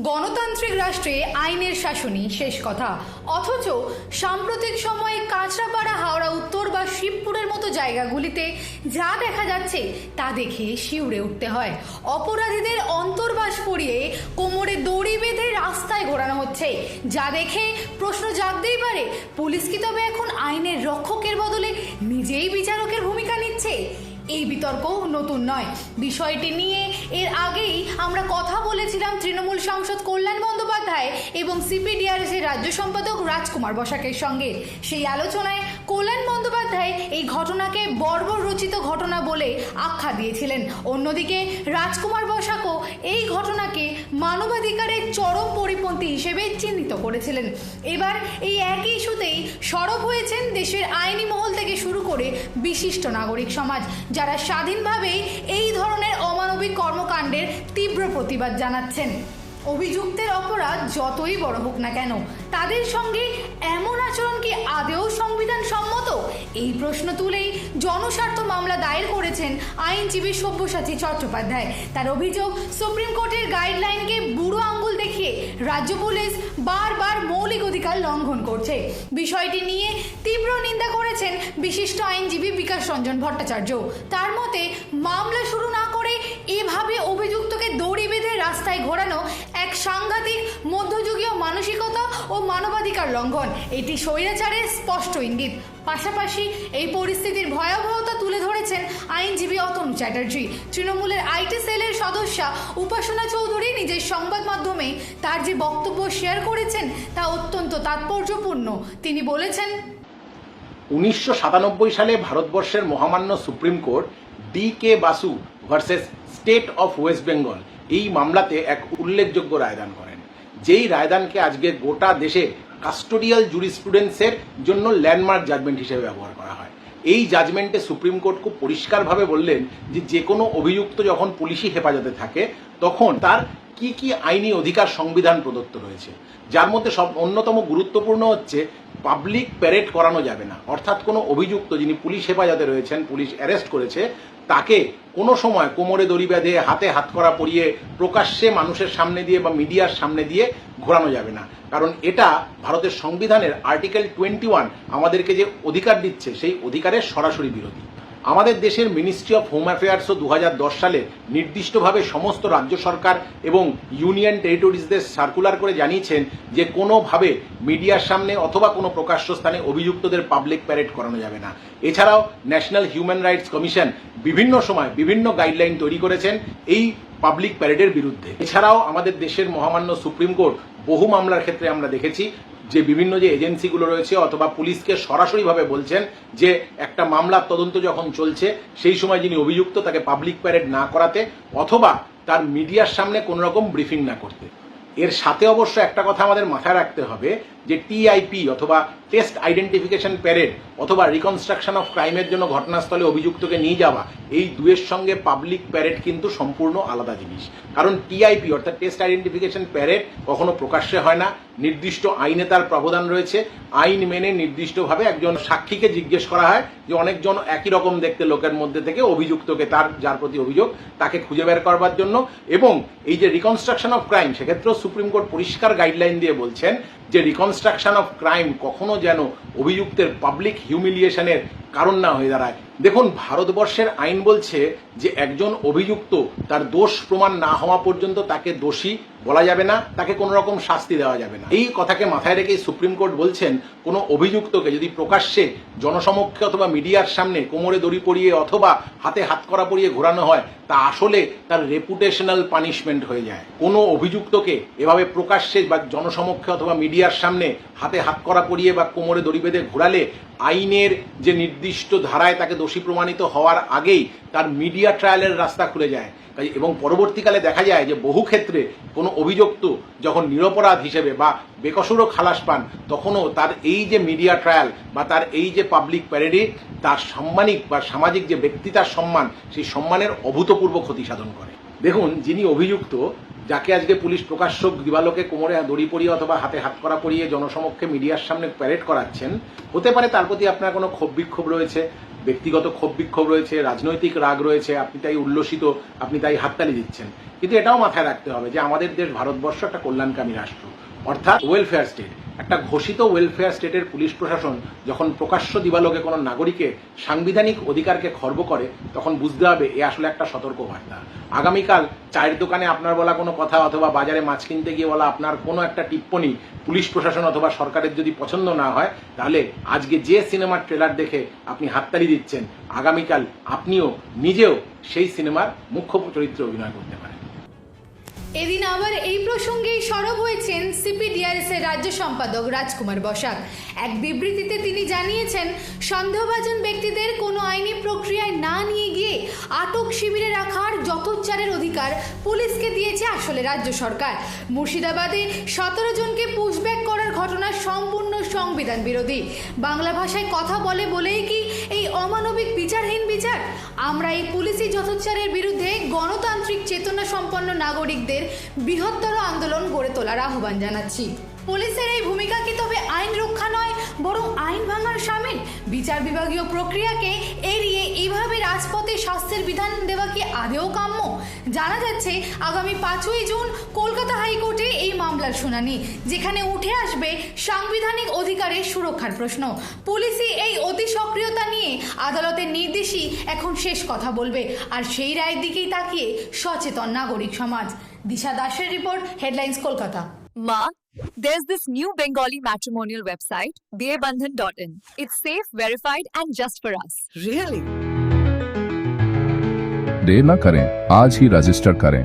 গণতান্ত্রিক রাষ্ট্রে আইনের শাসনই শেষ কথা, অথচ সাম্প্রতিক সময়ে কাঁচরাপাড়া, হাওড়া উত্তর বা শিবপুরের মতো জায়গাগুলিতে যা দেখা যাচ্ছে তা দেখে শিউরে উঠতে হয়। অপরাধীদের অন্তর্বাস পরিয়ে কোমরে দড়ি বেঁধে রাস্তায় ঘোরানো হচ্ছে, যা দেখে প্রশ্ন জাগতেই পারে, পুলিশ কি তবে এখন আইনের রক্ষকের বদলে নিজেই বিচারকের ভূমিকা নিচ্ছে? এই বিতর্ক নতুন নয়। বিষয়টি নিয়ে এর আগেই আমরা কথা বলেছিলাম তৃণমূল সাংসদ কল্যাণ বন্দ্যোপাধ্যায় এবং সিপিডিআরএস এর রাজ্য সম্পাদক রাজকুমার বসাকের সঙ্গে। সেই আলোচনায় কল্যাণ বন্দ্যোপাধ্যায় এই ঘটনাকে বর্বর রচিত ঘটনা বলে আখ্যা দিয়েছিলেন। অন্যদিকে রাজকুমার বসাকও এই ঘটনাকে মানবাধিকারের চরম পরিপন্থী হিসেবে চিহ্নিত করেছিলেন। এবার এই একই ইস্যুতেই সরব হয়েছেন দেশের আইনি মহল থেকে শুরু করে বিশিষ্ট নাগরিক সমাজ, যারা স্বাধীনভাবেই এই ধরনের অমানবিক কর্মকাণ্ডের তীব্র প্রতিবাদ জানাচ্ছেন। অভিযুক্তের অপরাধ যতই বড় হোক না কেন, তাদের সঙ্গে এমন আচরণ কি আদৌ সংবিধান সম্মত? এই প্রশ্ন তুলেই জনস্বার্থ মামলা দায়ের করেছেন আইনজীবী সব্যসাচী চট্টোপাধ্যায়। তার অভিযোগ, সুপ্রিম কোর্টের গাইডলাইনকে বুড়ো আঙ্গুল দেখিয়ে রাজ্য পুলিশ বারবার মৌলিক অধিকার লঙ্ঘন করছে। বিষয়টি নিয়ে তীব্র নিন্দা করেছেন বিশিষ্ট আইনজীবী বিকাশ রঞ্জন ভট্টাচার্য। তার মতে, মামলা শুরু না করে এভাবে অভিযুক্তকে দড়ি বেঁধে রাস্তায় ঘোরানো এক সাংঘাতিক মধ্যযুগীয় মানসিকতা ও মানবাধিকার লঙ্ঘন। এটি স্বৈরাচারের স্পষ্ট ইঙ্গিত। পাশাপাশি এই পরিস্থিতির ভয়াবহতা তুলে ধরেছেন আইনজীবী অতনু চ্যাটার্জি। তৃণমূলের আইটি সেলের সদস্যা উপাসনা চৌধুরী নিজের সংবাদ মাধ্যমে তার যে বক্তব্য শেয়ার করেছেন তা অত্যন্ত তাৎপর্যপূর্ণ। তিনি বলেছেন, 1997 সালে ভারতবর্ষের মহামান্য supreme court DK. Basu versus state of West Bengal এই মামলাতে এক উল্লেখযোগ্য রায়দান করেন, যেই রায়দানকে আজকে গোটা দেশে কাস্টোডিয়াল জুরিসপ্রুডেন্সের জন্য ল্যান্ডমার্ক জাজমেন্ট হিসেবে ব্যবহার করা হয়। এই জাজমেন্টে সুপ্রিম কোর্ট খুব পরিষ্কারভাবে বললেন যে কোনো অভিযুক্ত যখন পুলিশি হেফাজতে থাকে তখন তার কি কি আইনি অধিকার সংবিধান প্রদত্ত রয়েছে, যার মধ্যে সব অন্যতম গুরুত্বপূর্ণ হচ্ছে পাবলিক প্যারেড করানো যাবে না। অর্থাৎ কোনো অভিযুক্ত যিনি পুলিশ হেফাজতে রয়েছেন, পুলিশ অ্যারেস্ট করেছে, তাকে কোনো সময় কোমরে দড়ি বেঁধে হাতে হাতকড়া পরিয়ে প্রকাশ্যে মানুষের সামনে দিয়ে বা মিডিয়ার সামনে দিয়ে ঘোরানো যাবে না। কারণ এটা ভারতের সংবিধানের আর্টিকেল 21 আমাদেরকে যে অধিকার দিচ্ছে সেই অধিকারের সরাসরি বিরোধী। আমাদের দেশের মিনিস্ট্রি অফ হোম অ্যাফেয়ার্সও 2010 সালে নির্দিষ্টভাবে সমস্ত রাজ্য সরকার এবং ইউনিয়ন টেরিটরিজদের সার্কুলার করে জানিয়েছেন যে কোনোভাবে মিডিয়ার সামনে অথবা কোনো প্রকাশ্য স্থানে অভিযুক্তদের পাবলিক প্যারেড করানো যাবে না। এছাড়াও ন্যাশনাল হিউম্যান রাইটস কমিশন বিভিন্ন সময় বিভিন্ন গাইডলাইন তৈরি করেছেন এই পাবলিক প্যারেডের বিরুদ্ধে। এছাড়াও আমাদের দেশের মহামান্য সুপ্রিম কোর্ট বহু মামলার ক্ষেত্রে আমরা দেখেছি যে বিভিন্ন যে এজেন্সিগুলো রয়েছে অথবা পুলিশকে সরাসরিভাবে বলছেন যে একটা মামলার তদন্ত যখন চলছে সেই সময় যিনি অভিযুক্ত তাকে পাবলিক প্যারেড না করাতে অথবা তার মিডিয়ার সামনে কোনো রকম ব্রিফিং না করতে। এর সাথে অবশ্য একটা কথা আমাদের মাথায় রাখতে হবে যে টিআইপি অথবা টেস্ট আইডেন্টিফিকেশন প্যারেড অথবা রিকনস্ট্রাকশন অফ ক্রাইমের জন্য ঘটনাস্থলে অভিযুক্তকে নিয়ে যাওয়া, এই দুয়ের সঙ্গে পাবলিক প্যারেড কিন্তু সম্পূর্ণ আলাদা জিনিস। কারণ টিআইপি অর্থাৎ টেস্ট আইডেন্টিফিকেশন প্যারেড কখনো প্রকাশ্যে হয় না, নির্দিষ্ট আইনে তার প্রাবধান রয়েছে। আইন মেনে নির্দিষ্টভাবে একজন সাক্ষীকে জিজ্ঞেস করা হয় যে অনেকজন একই রকম দেখতে লোকের মধ্যে থেকে অভিযুক্তকে যার প্রতি অভিযোগ তাকে খুঁজে বের করবার জন্য। এবং এই যে রিকনস্ট্রাকশন অফ ক্রাইম, সেক্ষেত্রেও সুপ্রিম কোর্ট পরিষ্কার গাইডলাইন দিয়ে বলছেন যে রিকনস্ট্রাকশন অফ ক্রাইম কখনো যেন অভিযুক্তের পাবলিক হিউমিলিয়েশনের কারণ না হয়ে দাঁড়ায়। দেখুন, ভারতবর্ষের আইন বলছে যে একজন অভিযুক্ত তার দোষ প্রমাণ না হওয়া পর্যন্ত তাকে দোষী বলা যাবে না, তাকে কোনো রকম শাস্তি দেওয়া যাবে না। এই কথাকে মাথায় রেখেই সুপ্রিম কোর্ট বলছেন কোনো অভিযুক্তকে যদি প্রকাশ্যে জনসমক্ষে অথবা মিডিয়ার সামনে কোমরে দড়ি পরিয়ে অথবা হাতে হাতকড়া পরিয়ে ঘোরানো হয় তা আসলে তার রেপুটেশনাল পানিশমেন্ট হয়ে যায়। কোনো অভিযুক্তকে এভাবে প্রকাশ্যে বা জনসমক্ষে অথবা মিডিয়ার সামনে হাতে হাতকড়া পরিয়ে বা কোমরে দড়ি বেঁধে ঘোরালে আইনের যে নির্দিষ্ট ধারায় তাকে দোষী প্রমাণিত হওয়ার আগেই তার মিডিয়া ট্রায়ালের রাস্তা খুলে যায়। এবং পরবর্তীকালে দেখা যায় যে বহু ক্ষেত্রে কোনো অভিযুক্ত যখন নিরপরাধ হিসেবে বা বেকসুরও খালাস পান তখনও তার এই যে মিডিয়া ট্রায়াল বা তার এই যে পাবলিক প্যারেডে তার সাম্মানিক বা সামাজিক যে ব্যক্তি তার সম্মান, সেই সম্মানের অভূতপূর্ব ক্ষতি সাধন করে। দেখুন, যিনি অভিযুক্ত, যাকে আজকে পুলিশ প্রকাশ্য দিবালোকে কোমরে দড়ি পরিয়ে অথবা হাতে হাতকড়া পরিয়ে জনসমক্ষে মিডিয়ার সামনে প্যারেড করাচ্ছেন, হতে পারে তার প্রতি আপনার কোনো ক্ষোভ বিক্ষোভ রয়েছে ব্যক্তিগত ক্ষোভ বিক্ষোভ রয়েছে, রাজনৈতিক রাগ রয়েছে, আপনি তাই উল্লসিত, আপনি তাই হাততালি দিচ্ছেন। কিন্তু এটাও মাথায় রাখতে হবে যে আমাদের দেশ ভারতবর্ষ একটা কল্যাণকামী রাষ্ট্র, অর্থাৎ ওয়েলফেয়ার স্টেট। একটা ঘোষিত ওয়েলফেয়ার স্টেটের পুলিশ প্রশাসন যখন প্রকাশ্য দিবালোকে কোনো নাগরিকের সাংবিধানিক অধিকারকে খর্ব করে, তখন বুঝতে হবে এ আসলে একটা সতর্ক বার্তা। আগামীকাল চায়ের দোকানে আপনার বলা কোনো কথা অথবা বাজারে মাছ কিনতে গিয়ে বলা আপনার কোনো একটা টিপ্পণী পুলিশ প্রশাসন অথবা সরকারের যদি পছন্দ না হয়, তাহলে আজকে যে সিনেমার ট্রেলার দেখে আপনি হাততালি দিচ্ছেন, আগামীকাল আপনিও নিজেও সেই সিনেমার মুখ্য চরিত্রে অভিনয় করতে পারেন। এদিন আবার এই প্রসঙ্গেই সরব হয়েছেন সিপিডিআরএস এর রাজ্য সম্পাদক রাজকুমার বসাক। এক বিবৃতিতে তিনি জানিয়েছেন, সন্দেহভাজন ব্যক্তিদের কোনো আইনি প্রক্রিয়ায় না নিয়ে গিয়ে আটক শিবিরে রাখার যথোচ্চারের অধিকার পুলিশকে দিয়েছে আসলে রাজ্য সরকার। মুর্শিদাবাদে 17 জনকে পুশব্যাক করার ঘটনা সম্পূর্ণ সংবিধান বিরোধী। বাংলা ভাষায় কথা বলেই কি এই অমানবিক বিচারহীন বিচার? আমরা এই পুলিশি যথোচ্চারের বিরুদ্ধে গণতান্ত্রিক চেতনা সম্পন্ন নাগরিকদের বৃহত্তর আন্দোলন গড়ে তোলার আহ্বান জানাচ্ছি। পুলিশের এই ভূমিকা কি তবে আইন রক্ষা নয়, বরং আইন ভাঙার সামিল? বিচার বিভাগীয় প্রক্রিয়াকে এড়িয়ে এইভাবে রাজপথে শাস্তির বিধান দেওয়া কি আদেও কাম্য? জানা যাচ্ছে আগামী 5ই জুন কলকাতা হাইকোর্টে এই মামলার শুনানি, যেখানে উঠে আসবে সাংবিধানিক অধিকারের সুরক্ষার প্রশ্ন। পুলিশই এই অতি সক্রিয়তা নিয়ে আদালতের নির্দেশই এখন শেষ কথা বলবে, আর সেই রায়ের দিকেই তাকিয়ে সচেতন নাগরিক সমাজ। দিশা দাসের report, headlines Kolkata. Ma, there's this new Bengali matrimonial website, Biyebandhan.in. It's safe, verified, and just for us. Really? देर न करें, आज ही रजिस्टर करें।